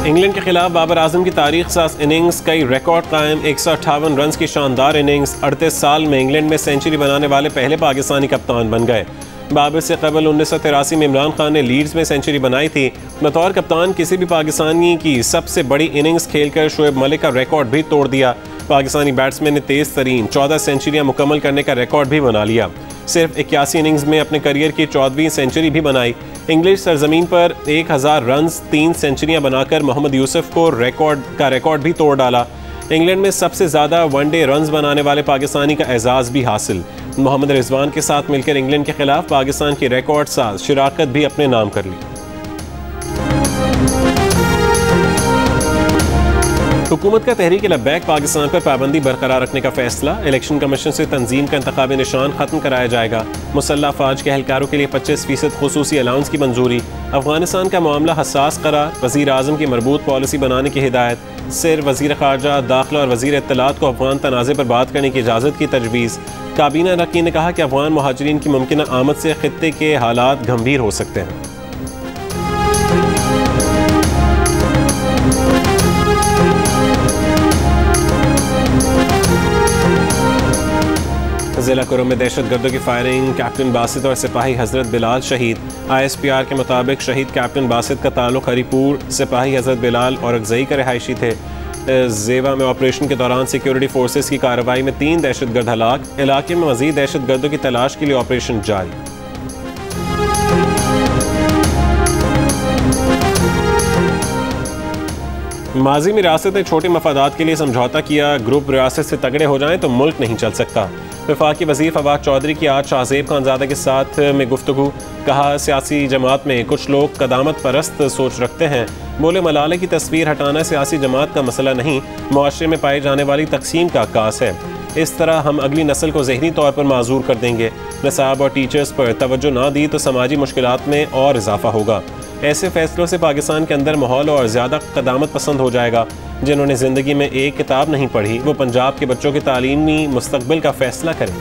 England के खिलाफ बाबर आजम की तारीख साज इनिंग्स, कई रिकॉर्ड कायम, 158 रन की शानदार इनिंग्स। 38 साल में इंग्लैंड में सेंचुरी बनाने वाले पहले पाकिस्तानी कप्तान बन गए। बाबर से कबल 1983 में इमरान खान ने लीड्स में सेंचुरी बनाई थी। बतौर कप्तान किसी भी पाकिस्तानी की सबसे बड़ी इनिंग्स खेलकर शोएब मलिक का रिकॉर्ड भी तोड़ दिया। पाकिस्तानी बैट्समैन ने तेज तरीन 14 सेंचुरियां मुकम्मल करने का रिकॉर्ड भी बना लिया। सिर्फ 81 इनिंग्स में अपने करियर की 14वीं सेंचुरी भी बनाई। इंग्लिश सरजमीन पर 1000 रन 3 सेंचुरियां बनाकर मोहम्मद यूसुफ को रिकॉर्ड भी तोड़ डाला। इंग्लैंड में सबसे ज़्यादा वनडे रन्स बनाने वाले पाकिस्तानी का एजाज़ भी हासिल। मोहम्मद रिजवान के साथ मिलकर इंग्लैंड के खिलाफ पाकिस्तान की रिकॉर्ड साज शिराकत भी अपने नाम कर ली। हुकूमत का तहरीक लब्बैक पाकिस्तान पर पाबंदी बरकरार रखने का फैसला। इलेक्शन कमीशन से तंजीम का इंतखाबी निशान खत्म कराया जाएगा। मुसल्लह फ़ौज के एहलकारों के लिए 25% खुसूसी अलाउंस की मंजूरी। अफगानिस्तान का मामला हसास करार, वज़ीर आज़म की मरबूत पॉलिसी बनाने की हिदायत। सिर वज़ीर ख़ारजा, दाखिला और वज़ीर इत्तलात को अफगान तनाज़े पर बात करने की इजाज़त की तजवीज़। काबीना अरकान ने कहा कि अफगान मुहाजिरीन की मुमकिन आमद से खित्ते के हालात गंभीर हो सकते हैं। ज़िला कुरुम में दहशत गर्दों की फायरिंग, कैप्टन बासित और सिपाही हजरत बिलाल शहीद। ISPR के मुताबिक शहीद कैप्टन बासित का ताल्लुक हरीपुर, सिपाही हजरत बिलाल और अगजई का रिहायशी थे। जेवा में ऑपरेशन के दौरान सिक्योरिटी फोर्सेस की कार्रवाई में 3 दहशतगर्द हलाक। इलाके में मजीद दहशतगर्दों की तलाश के लिए ऑपरेशन जारी। माजी में रियासत ने छोटे मफादात के लिए समझौता किया। ग्रुप रियासत से तगड़े हो जाएं तो मुल्क नहीं चल सकता। वफाकी वज़ीर फवाद चौधरी की आज शाहज़ेब खानज़ादा के साथ में गुफ्तगू। कहा सियासी जमात में कुछ लोग कदामत परस्त सोच रखते हैं। बोले मलाले की तस्वीर हटाना सियासी जमात का मसला नहीं, मुआशरे में पाई जाने वाली तकसीम का अक्कास है। इस तरह हम अगली नस्ल को ज़हनी तौर पर माजूर कर देंगे। निसाब और टीचर्स पर तवज्जो ना दी तो समाजी मुश्किलात में और इजाफा होगा। ऐसे फैसलों से पाकिस्तान के अंदर माहौल और ज़्यादा कदामत पसंद हो जाएगा। जिन्होंने ज़िंदगी में एक किताब नहीं पढ़ी वो पंजाब के बच्चों के तालीमी मुस्तकबिल का फैसला करें।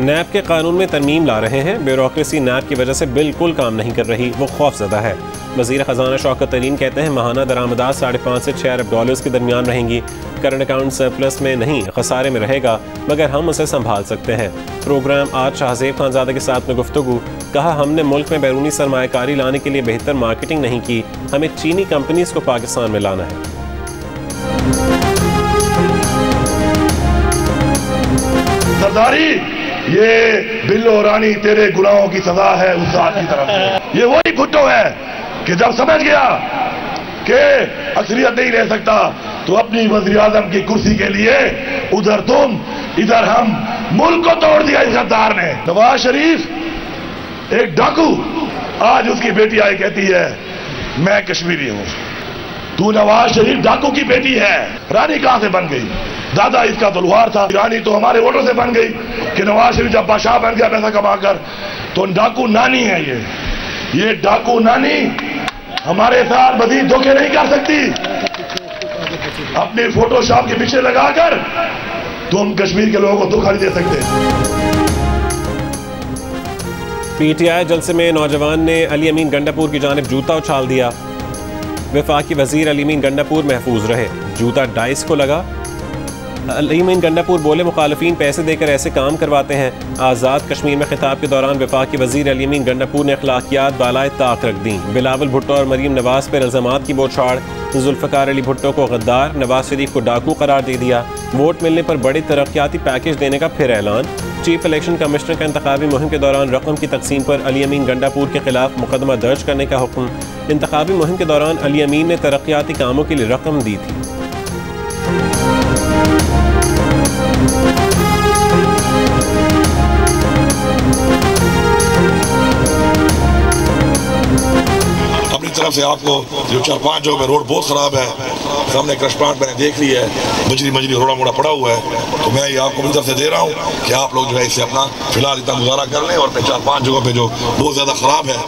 नैब के कानून में तरमीम ला रहे हैं। ब्यूरोक्रेसी नैब की वजह से बिल्कुल काम नहीं कर रही, वो खौफज़दा है। वज़ीर ख़जाना शौकत तरीन कहते हैं माहाना दरामदात 5.5 से 6 अरब डॉलर्स के दरमियान रहेंगी। करंट अकाउंट सरप्लस में नहीं, खसारे में रहेगा, मगर हम उसे संभाल सकते हैं। प्रोग्राम आज शाहज़ेब खानज़ादा के साथ में गुफ्तगू। कहा हमने मुल्क में बैरूनी सरमायाकारी लाने के लिए बेहतर मार्केटिंग नहीं की, हमें चीनी कंपनीज को पाकिस्तान में लाना है। सरदारी, ये बिल्लो रानी तेरे गुनाहों की सजा है उस जात की तरफ से। ये वही भुट्टो है कि जब समझ गया कि अक्सरियत नहीं रह सकता तो अपनी वज़ीर आज़म की कुर्सी के लिए उधर तुम इधर हम, मुल्क को तोड़ दिया इस गद्दार ने। नवाज शरीफ एक डाकू, आज उसकी बेटी आई कहती है मैं कश्मीरी हूं। तू नवाज शरीफ डाकू की बेटी है। रानी कहां से बन गई? दादा इसका तो लुहार था। रानी तो हमारे वोटों से बन गई कि नवाज शरीफ जब बादशाह बन गया पैसा कमाकर, तो डाकू नानी है ये डाकू नानी हमारे साथ मजीद धोखे नहीं कर सकती। अपने फोटोशॉप के पीछे लगाकर तुम कश्मीर के लोगों को धोखा नहीं दे सकते। PTI जलसे में नौजवान ने अली अमीन गंडापुर की जानिब जूता उछाल दिया। वफाकी वजीर अली अमीन गंडापुर महफूज रहे, जूता डाइस को लगा। अली अमीन गंडापुर बोले मुखालिफिन पैसे देकर ऐसे काम करवाते हैं। आज़ाद कश्मीर में खिताब के दौरान वफाकी वजीर अली अमीन गंडापुर ने अखलाकियात बालाए ताक रख दी। बिलावल भुट्टो और मरीम नवाज पर इल्ज़ामात की बौछार। जुल्फ़िकार अली भुट्टो को गद्दार, नवाज शरीफ को डाकू करार दे दिया। वोट मिलने पर बड़े तरक्याती पैकेज देने का फिर ऐलान। चीफ इलेक्शन कमिश्नर का इंतखाबी मुहिम के दौरान रकम की तकसीम पर अली अमीन गंडापुर के खिलाफ मुकदमा दर्ज करने का हुक्म। इंतखाबी मुहिम के दौरान अली अमीन ने तरक्याती कामों के लिए रकम दी थी। अपनी तरफ से आपको जो 4-5 जगह में रोड बहुत खराब है, सामने क्रश प्लांट मैंने देख ली है, मजरी रोड़ा मोड़ा पड़ा हुआ है, तो मैं ये आपको अपनी तरफ से दे रहा हूँ कि आप लोग जो है इसे अपना फिलहाल इतना गुजारा कर लें और 4-5 जगहों पे जो बहुत ज्यादा खराब है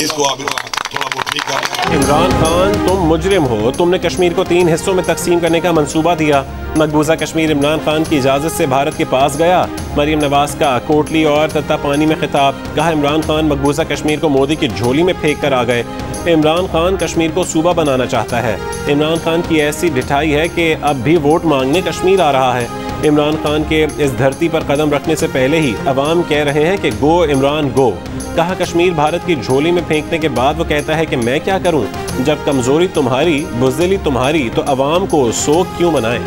इसको आप थोड़ा को ठीक करना। इमरान खान, तुम मुजरिम हो। तुमने कश्मीर को 3 हिस्सों में तकसीम करने का मंसूबा दिया। मकबूजा कश्मीर इमरान खान की इजाज़त से भारत के पास गया। मरीम नवाज का कोटली और तत्ता पानी में खिताब। कहा इमरान खान मकबूजा कश्मीर को मोदी की झोली में फेंक कर आ गए। इमरान खान कश्मीर को सूबा बनाना चाहता है। इमरान खान की ऐसी ढिठाई है कि अब भी वोट मांगने कश्मीर आ रहा है। इमरान खान के इस धरती पर कदम रखने से पहले ही अवाम कह रहे हैं कि गो इमरान गो। कहा कश्मीर भारत की झोली में फेंकने के बाद वो कहता है कि मैं क्या करूं? जब कमजोरी तुम्हारी, बुज़दिली तुम्हारी, तो अवाम को शोक क्यों मनाएं?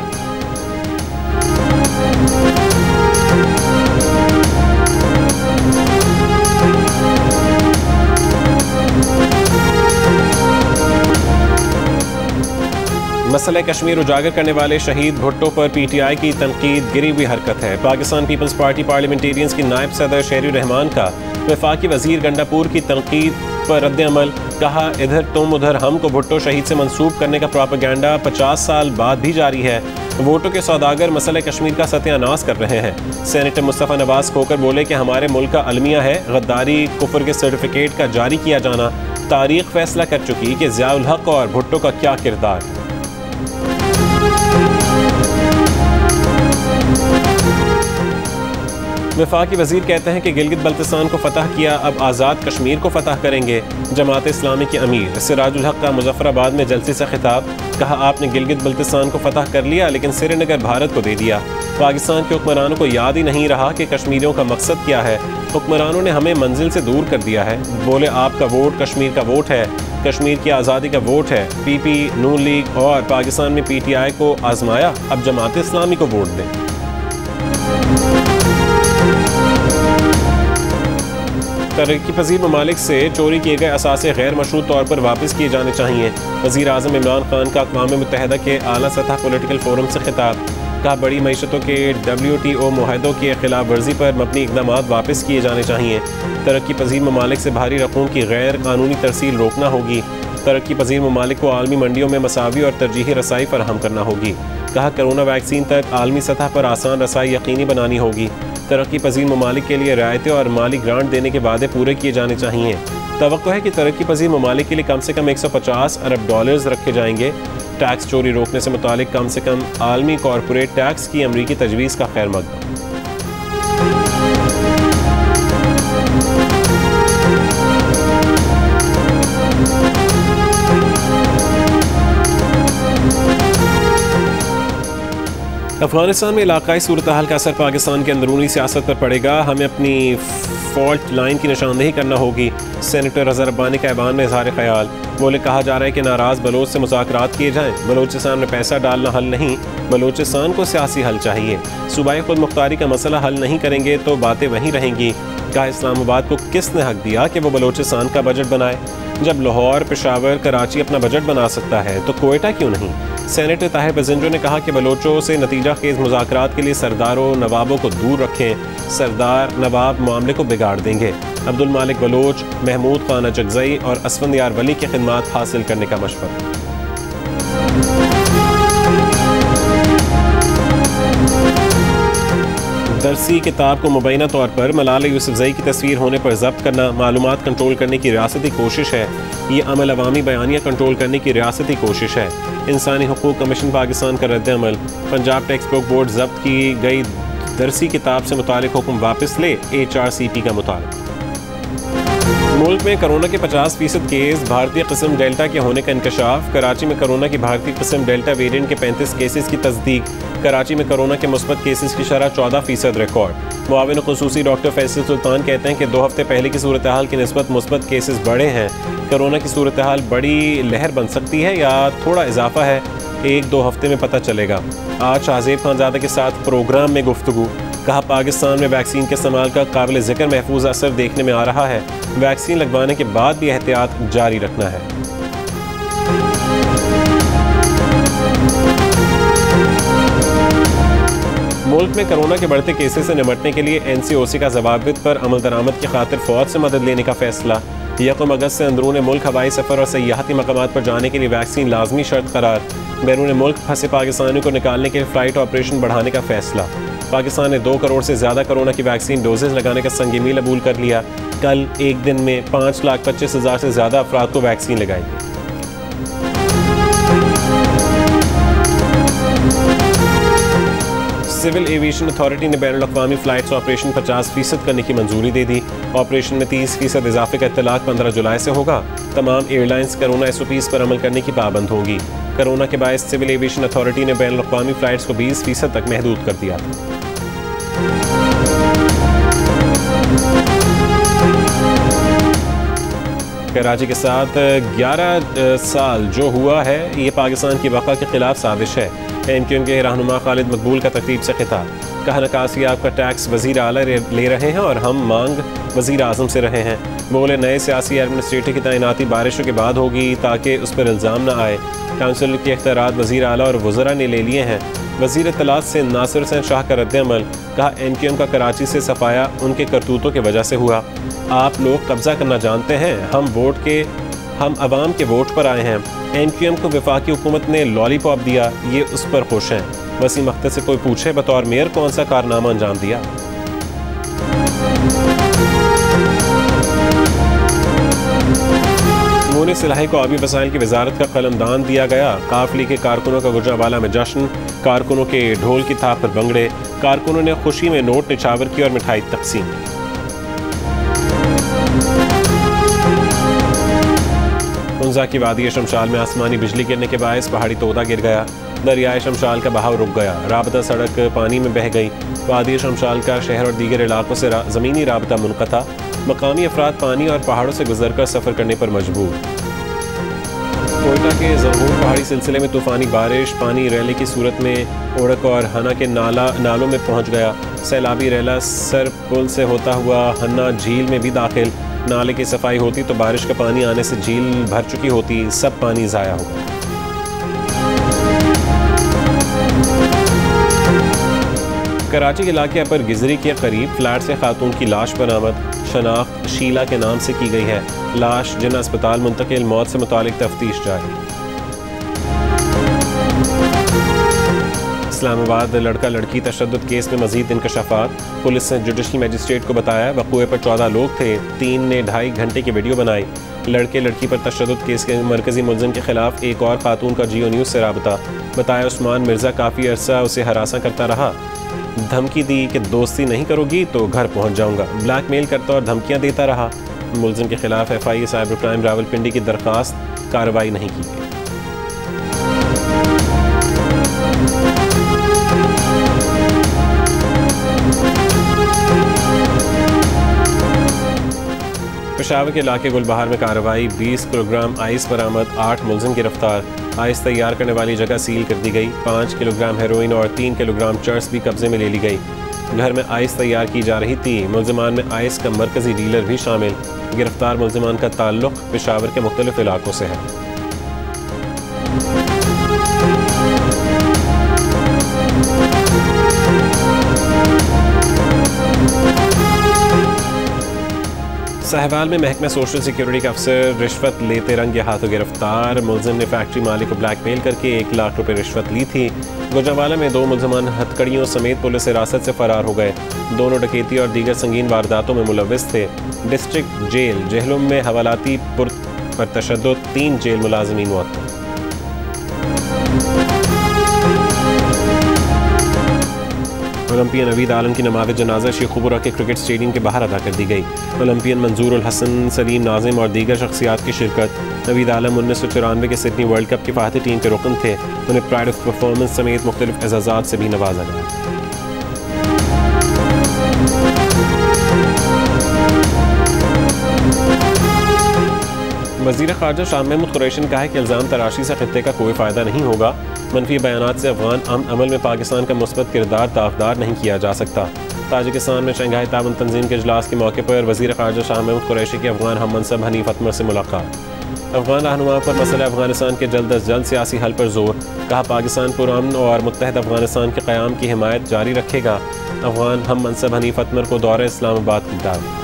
मसला कश्मीर उजागर करने वाले शहीद भुट्टो पर पीटीआई की तनकीद गिरी हुई हरकत है। पाकिस्तान पीपल्स पार्टी पार्लियामेंटेरियंस की नायब सदर शहरी रहमान का वफाकी वजीर गंडापुर की तनकीद पर रद्द अमल। कहा इधर तुम उधर हम को भुट्टो शहीद से मंसूब करने का प्रोपेगेंडा 50 साल बाद भी जारी है। वोटों के सौदागर मसला कश्मीर का सत्यानाश कर रहे हैं। सेनेटर मुस्तफ़ा नवाज खोकर बोले कि हमारे मुल्क का अलमिया है गद्दारी कुफर के सर्टिफिकेट का जारी किया जाना। तारीख फैसला कर चुकी कि ज़ियाउल हक और भुट्टो का क्या किरदार। वफाकी वजीर कहते हैं कि गिलगित बल्तिस्तान को फतह किया, अब आज़ाद कश्मीर को फतह करेंगे। जमात इस्लामी के अमीर सिराजुल हक का मुजफ्फराबाद में जलसे से खिताब। कहा आपने गिलगित बल्तिस्तान को फतह कर लिया लेकिन श्रीनगर भारत को दे दिया। पाकिस्तान के हुक्मरानों को याद ही नहीं रहा कि कश्मीरियों का मकसद क्या है। हुक्मरानों ने हमें मंजिल से दूर कर दिया है। बोले आपका वोट कश्मीर का वोट है, कश्मीर की आज़ादी का वोट है। पीपी, नून लीग और पाकिस्तान में पीटीआई को आजमाया, अब जमात इस्लामी को वोट दें। तरक्की पजीर ममालिक से चोरी किए गए असासे गैर मशरूत तौर पर वापस किए जाने चाहिए। वज़ीर आज़म इमरान खान का अक़वाम मुत्तहिदा के आला सतह पॉलिटिकल फोरम से खिताब। कहा बड़ी मईशतों के WTO मुआहदों की खिलाफ वर्जी पर मबनी इक़दाम वापस किए जाने चाहिए। तरक्की पजीर ममालिक से भारी रकूम की गैर कानूनी तरसील रोकना होगी। तरक्की पजीर ममालिक को आलमी मंडियों में मसावी और तरजीही रसाई फराहम करना होगी। कहा कोरोना वैक्सीन तक आलमी सतह पर आसान रसाई यकीनी बनानी होगी। तरक्की पजीर ममालिक के लिए रियायतें और माली ग्रांट देने के वादे पूरे किए जाने चाहिए। तवक्को है कि तरक्की पजीर ममालिक के लिए कम से कम $150 अरब रखे जाएंगे। टैक्स चोरी रोकने से मुतालिक कम से कम आलमी कॉरपोरेट टैक्स की अमरीकी तजवीज़ का खैर मकदम। अफगानिस्तान में इलाकाई सूरत हाल का असर पाकिस्तान के अंदरूनी सियासत पर पड़ेगा। हमें अपनी फॉल्ट लाइन की निशानदेही करना होगी। सेनेटर रज़ा रब्बानी का ऐवान में इज़हार ख्याल। बोले कहा जा रहा है कि नाराज़ बलोच से मुज़ाकरात किए जाएँ। बलोचिस्तान में पैसा डालना हल नहीं, बलोचिस्तान को सियासी हल चाहिए। सूबाई खुद मुख्तारी का मसला हल नहीं करेंगे तो बातें वहीं रहेंगी। कहा इस्लामाबाद को किसने हक दिया कि वो बलोचिस्तान का बजट बनाए? जब लाहौर, पेशावर, कराची अपना बजट बना सकता है तो कोयटा क्यों नहीं? सेनेटर ताहिर बजिंजो ने कहा कि बलोचों से नतीजा खेज मुज़ाकरात के लिए सरदारों नवाबों को दूर रखें। सरदार नवाब मामले को बिगाड़ देंगे। अब्दुल मालिक बलोच, महमूद खान अचकज़ई और असफंदियार वली की खिदमात हासिल करने का मशवरा। दरसी किताब को मुबैना तौर पर मलाला यूसुफजई की तस्वीर होने पर जब्त करना मालूमात कंट्रोल करने की रियासती कोशिश है। ये अमल अवामी बयानिया कंट्रोल करने की रियासती कोशिश है। इंसानी हुकूक कमीशन पाकिस्तान का रद्द अमल। पंजाब टेक्स्ट बुक बोर्ड जब्त की गई दरसी किताब से मुतालिक हुक्म वापस ले, HRCP का मुतालिब। मुल्क में कोरोना के 50% केस भारतीय किस्म डेल्टा के होने का इंकशाफ। कराची में कोरोना की भारतीय किस्म डेल्टा वेरिएंट के 35 केसेस की तस्दीक। कराची में कोरोना के मुस्बत केसेस की शरह 14% रिकॉर्ड। मुआविन खुसूसी डॉक्टर फैसल सुल्तान कहते हैं कि 2 हफ्ते पहले की सूरत हाल की निस्बत मुस्बत केसेस बढ़े हैं। कोरोना की सूरत हाल बड़ी लहर बन सकती है या थोड़ा इजाफा है, 1-2 हफ्ते में पता चलेगा। आज शाहजेब खानजादा के साथ प्रोग्राम में गुफ्तगू। कहा पाकिस्तान में वैक्सीन के इस्तेमाल का काबिल ज़िक्र महफूज असर देखने में आ रहा है। वैक्सीन लगवाने के बाद भी एहतियात जारी रखना है। मुल्क में कोरोना के बढ़ते केसेस से निपटने के लिए NCOC का ज़वाबित पर अमल दरामद की खातिर फ़ौज से मदद लेने का फैसला। 1 अगस्त से अंदरून मुल्क हवाई सफ़र और सयाहती मकामात पर जाने के लिए वैक्सीन लाजमी शर्त करार। बैरून मुल्क फंसे पाकिस्तानियों को निकालने के लिए फ़्लाइट ऑपरेशन बढ़ाने का फैसला। पाकिस्तान ने 2 करोड़ से ज़्यादा कोरोना की वैक्सीन डोजेज लगाने का संग मील अबूल कर लिया। कल एक दिन में 5,25,000 से ज़्यादा अफराद को वैक्सीन लगाई गई। सिविल एविएशन अथॉरिटी ने बैनुल-अक़वामी फ़्लाइट्स ऑपरेशन 50% करने की मंजूरी दे दी। ऑपरेशन में 30% इजाफे का इत्तलाक 15 जुलाई से होगा। तमाम एयरलाइंस कोरोना SOPs पर अमल करने की पाबंद होंगी। कोरोना के बायस सिविल एविएशन अथॉरिटी ने बैनुल-अक़वामी फ़्लाइट्स को 20% तक महदूद कर दिया था। कराची के साथ 11 साल जो हुआ है ये पाकिस्तान की बका के खिलाफ साजिश है। MQM के रहनुमा खालिद मकबूल का तकरीब से खिताब, कहा नकासी आपका टैक्स वज़ीर आला ले रहे हैं और हम मांग वज़ीर आज़म से रहे हैं। बोले नए सियासी एडमिनिस्ट्रेटर की तैनाती बारिशों के बाद होगी ताकि उस पर इल्ज़ाम न आए। काउंसिल के इख्तियारात वज़ीर आला और वज़रा ने ले लिए हैं। वज़ीर इत्तलात से नासिर हुसैन शाह का रद्द-ए-अमल, कहा MQM का कराची से सफाया उनके करतूतों की वजह से हुआ। आप लोग कब्जा करना जानते हैं, हम अवाम के वोट पर आए हैं। MQM को वफाकी हुकूमत ने लॉलीपॉप दिया, ये उस पर खुश हैं। वसीम अख्तर से कोई पूछे बतौर मेयर कौन सा कारनामा अंजाम दिया। मुनी सिलाही को आबी वसाइल की वजारत का कलमदान दिया गया। काफिले के कारकुनों का गुजरांवाला में जश्न, कारकुनों के ढोल की थाप पर भंगड़े, कारकुनों ने खुशी में नोट निछावर की और मिठाई तकसीम की। उन्जा की वादी शमशाल में आसमानी बिजली गिरने के बायस पहाड़ी तोदा गिर गया। दरियाए शमशाल का बहाव रुक गया। राबता सड़क पानी में बह गई। वादी शमशाल का शहर और दीगर इलाकों से ज़मीनी राबता मुनक़ता। मकामी अफराद पानी और पहाड़ों से गुजरकर सफ़र करने पर मजबूर। कोयटा के ज़रगूर पहाड़ी सिलसिले में तूफ़ानी बारिश, पानी रैले की सूरत में ओड़क और हना के नालों में पहुँच गया। सैलाबी रैला सर पुल से होता हुआ हन्ना झील में भी दाखिल। नाले की सफाई होती तो बारिश का पानी आने से झील भर चुकी होती, सब पानी ज़ाया हो गया। कराची के इलाके पर गिजरी के करीब फ्लैट से खातून की लाश बरामद। शनाख्त शीला के नाम से की गई है। लाश जिन्ना अस्पताल मुंतकिल, मौत से मुतालिक तफ्तीश जारी। इस्लामाबाद लड़का लड़की तशद्दुद केस में मजीद इंकशाफात। पुलिस ने जुडिशल मजिस्ट्रेट को बताया वक़ूए पर 14 लोग थे, 3 ने 2.5 घंटे की वीडियो बनाई। लड़के लड़की पर तशद्दुद केस के मरकजी मुलज़िम के खिलाफ एक और खातून का जियो न्यूज़ से राबता। बताया उस्मान मिर्ज़ा काफ़ी अरसा उसे हरासा करता रहा। धमकी दी कि दोस्ती नहीं करोगी तो घर पहुंच जाऊंगा। ब्लैकमेल करता और धमकियां देता रहा। मुलज़िम के खिलाफ FIA साइबर क्राइम रावलपिंडी की दरख्वास्त, कार्रवाई नहीं की गई। पेशावर के इलाके गुलबहार में कार्रवाई। 20 किलोग्राम आइस बरामद, 8 मुलज़िम गिरफ्तार। आइस तैयार करने वाली जगह सील कर दी गई। 5 किलोग्राम हेरोइन और 3 किलोग्राम चर्स भी कब्जे में ले ली गई। घर में आइस तैयार की जा रही थी। मुलज़िमान में आइस का मरकजी डीलर भी शामिल। गिरफ्तार मुलज़िमान का ताल्लुक पेशावर के मुख्तलिफ इलाकों से है। साहिवाल में महकमा सोशल सिक्योरिटी का अफसर रिश्वत लेते रंगे हाथों गिरफ्तार। मुलजिम ने फैक्ट्री मालिक को ब्लैकमेल करके 1 लाख रुपए रिश्वत ली थी। गुजरांवाला में 2 मुलजमान हथकड़ियों समेत पुलिस हिरासत से फरार हो गए। दोनों डकैती और दीगर संगीन वारदातों में मुलव्विस थे। डिस्ट्रिक्ट जेल जेहलुम में हवालाती पर तशद्दुद, 3 जेल मुलाजमीन मौत। ओलंपियन नवीद आलम की नमाज़ जनाजा शेखुपुरा के क्रिकेट स्टेडियम के बाहर अदा कर दी गई। ओलंपियन मंजूर उल हसन, सलीम नाजिम और दीगर शख्सियात की शिरकत। नवीद आलम 1994 के सिडनी वर्ल्ड कप की फातिह टीम के रुकन थे। उन्हें प्राइड ऑफ परफॉर्मेंस समेत मुख्तलिफ एजाज़ात से भी नवाजा गया। वज़ीर ख़ारजा शाह महमूद कुरैशी ने कहा है कि इल्ज़ाम तराशी से खित्ते का कोई फ़ायदा नहीं होगा। मनफी बयानात से अफ़गान अमल में पाकिस्तान का मुस्बत किरदार दागदार नहीं किया जा सकता। ताजिकिस्तान में शंघाई ताउन तंजीम के इजलास के मौके पर वज़ीर ख़ारजा शाह महमूद कुरैशी की अफ़गान हम मनसब हनीफ अतमर से मुलाकात। अफ़गान रहनुमा पर मसला अफ़गानिस्तान के जल्द अज जल्द सियासी हल पर जोर। कहा पाकिस्तान पुरअमन और मुत्तहद अफ़गानिस्तान के क़याम की हिमायत जारी रखेगा। अफ़गान हम मनसब हनीफ अतमर को दौरे इस्लामाबाद की दावत।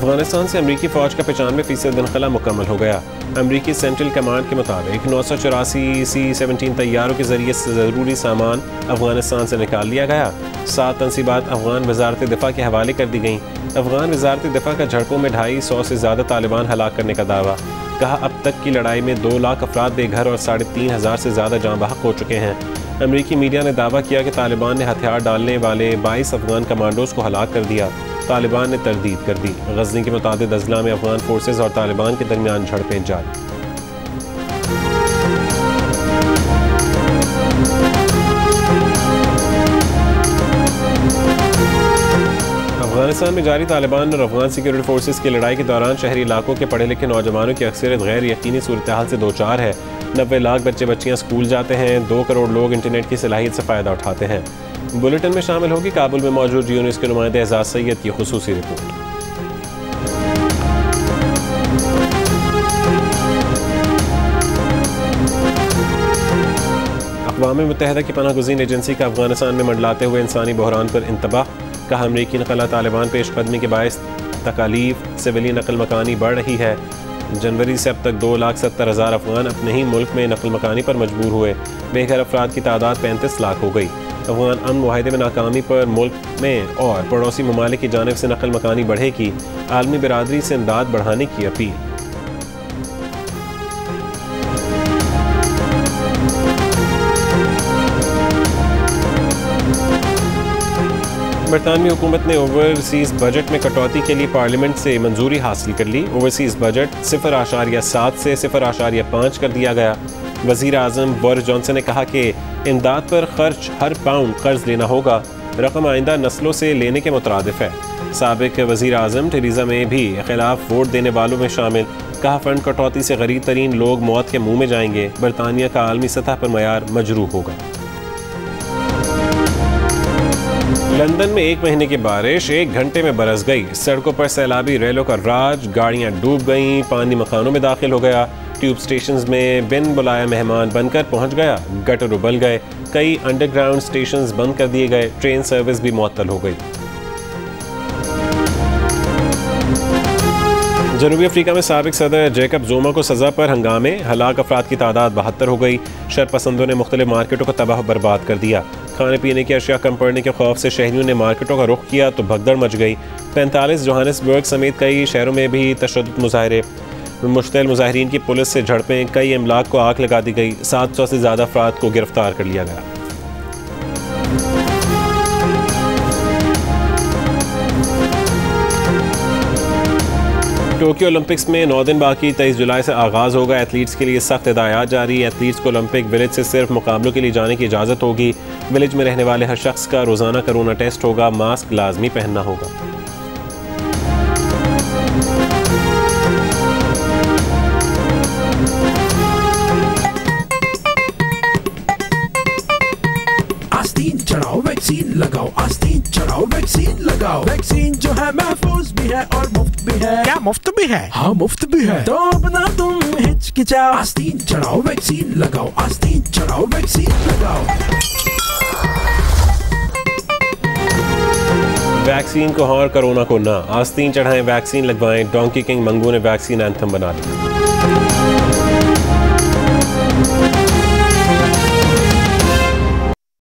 अफगानिस्तान से अमरीकी फ़ौज का 95% इनखला मुकम्मल हो गया। अमरीकी सेंट्रल कमांड के मुताबिक 984 C-17 तैयारों के जरिए ज़रूरी सामान अफगानिस्तान से निकाल लिया गया। 7 तनसीबात अफगान वजारत दिफा के हवाले कर दी गईं। अफगान वजारत दिफा का झड़पों में 250 से ज़्यादा तालिबान हलाक करने का दावा। कहा अब तक की लड़ाई में 2 लाख अफराद बेघर और 3,500 से ज़्यादा जाँ बहक हो चुके हैं। अमरीकी मीडिया ने दावा किया कि तालिबान ने हथियार डालने वाले 22 अफगान कमांडोज को हलाक कर दिया। तालिबान ने तरदीद कर दी। गज़नी के मुताबिक अजला में अफगान फोर्सेज और तालिबान के दरमियान झड़पें जारी। अफगानिस्तान में जारी तालिबान और अफगान सिक्योरिटी फोर्सेज की लड़ाई के दौरान शहरी इलाकों के पढ़े लिखे नौजवानों की अक्सरियत गैर यकीनी सूरत हाल से 2 चार है। 90 लाख बच्चे बच्चियाँ स्कूल जाते हैं। 2 करोड़ लोग इंटरनेट की सलाहियत से फ़ायदा उठाते हैं। बुलेटिन में शामिल होगी काबुल में मौजूद यूनिस के नुमाइंदे एजाज सैयद की खुसूसी रिपोर्ट। अक़वाम मुत्तहिदा की पनाहगुज़ीन एजेंसी का अफगानिस्तान में मंडलाते हुए इंसानी बहरान पर इंतबाह। कहा अमरीकी नकला तालिबान पेशकदमी के बायस तकालीफ सिविलियन नकल मकानी बढ़ रही है। जनवरी से अब तक 2,70,000 अफगान अपने ही मुल्क में नकल मकानी पर मजबूर हुए। बेघर अफराद की तादाद 35 लाख हो गई। अफगान अमन मुआहदे में नाकामी पर मुल्क में और पड़ोसी ममालिक की जानिब से नकल मकानी बढ़ेगी। आलमी बिरादरी से इमदाद बढ़ाने की अपील। बरतानवी हुकूमत ने ओवरसीज़ बजट में कटौती के लिए पार्लियामेंट से मंजूरी हासिल कर ली। ओवरसीज़ बजट 0.7 से 0.5 कर दिया गया। वज़ीर आज़म बोरिस जॉनसन ने कहा कि इमदाद पर खर्च हर पाउंड कर्ज लेना होगा। रकम आइंदा नस्लों से लेने के मुतरादिफ है। साबिक वज़ीर आज़म टेरेसा मे भी खिलाफ वोट देने वालों में शामिल। कहा फंड कटौती से गरीब तरीन लोग मौत के मुँह में जाएंगे। बरतानिया का आलमी सतह पर मयार मजरूह होगा। लंदन में 1 महीने की बारिश 1 घंटे में बरस गई। सड़कों पर सैलाबी रेलों का राज, गाड़ियां डूब गईं, पानी मकानों में दाखिल हो गया। ट्यूब स्टेशंस में बिन बुलाया मेहमान बनकर पहुंच गया। गटर उबल गए। कई अंडरग्राउंड स्टेशंस बंद कर दिए गए। ट्रेन सर्विस भी मुअत्तल हो गई। जनूबी अफ्रीका में साबिक सदर जैकब ज़ुमा को सज़ा पर हंगामे। हलाक अफराद की तादाद 72 हो गई। शरपसंदों ने मुख्तलिफ मार्केटों को तबाह बर्बाद कर दिया। खाने पीने की अशिया कम पड़ने के खौफ से शहरियों ने मार्केटों का रुख किया तो भगदड़ मच गई। 45 जोहानिसबर्ग समेत कई शहरों में भी तशद्दुद मुजाहरे। मुश्तिल मुजाहिरीन की पुलिस से झड़पें। कई इमलाक को आग लगा दी गई। 700 से ज़्यादा अफराद को गिरफ्तार कर लिया गया। टोक्यो ओलंपिक्स में 9 दिन बाकी। 23 जुलाई से आगाज़ होगा। एथलीट्स के लिए सख्त हिदायत जारी। एथलीट्स को ओलंपिक विलेज से सिर्फ मुकाबलों के लिए जाने की इजाज़त होगी। विलेज में रहने वाले हर शख्स का रोज़ाना कोरोना टेस्ट होगा। मास्क लाजमी पहनना होगा। आस्तीन चढ़ाओ वैक्सीन लगाओ। आस्तीन चढ़ाओ वैक्सीन लगाओ। वैक्सीन जो है महफूज भी है और मुफ्त भी है। क्या मुफ्त भी है? हाँ मुफ्त भी है। तो अपना तुम हिचकिचाओ। आस्तीन चढ़ाओ वैक्सीन लगाओ। आस्तीन चढ़ाओ वैक्सीन लगाओ। वैक्सीन को हाँ और कोरोना को ना। आस्तीन चढ़ाएं, वैक्सीन लगवाएं। डोंकी किंग मंगू ने वैक्सीन एंथम बना लिया।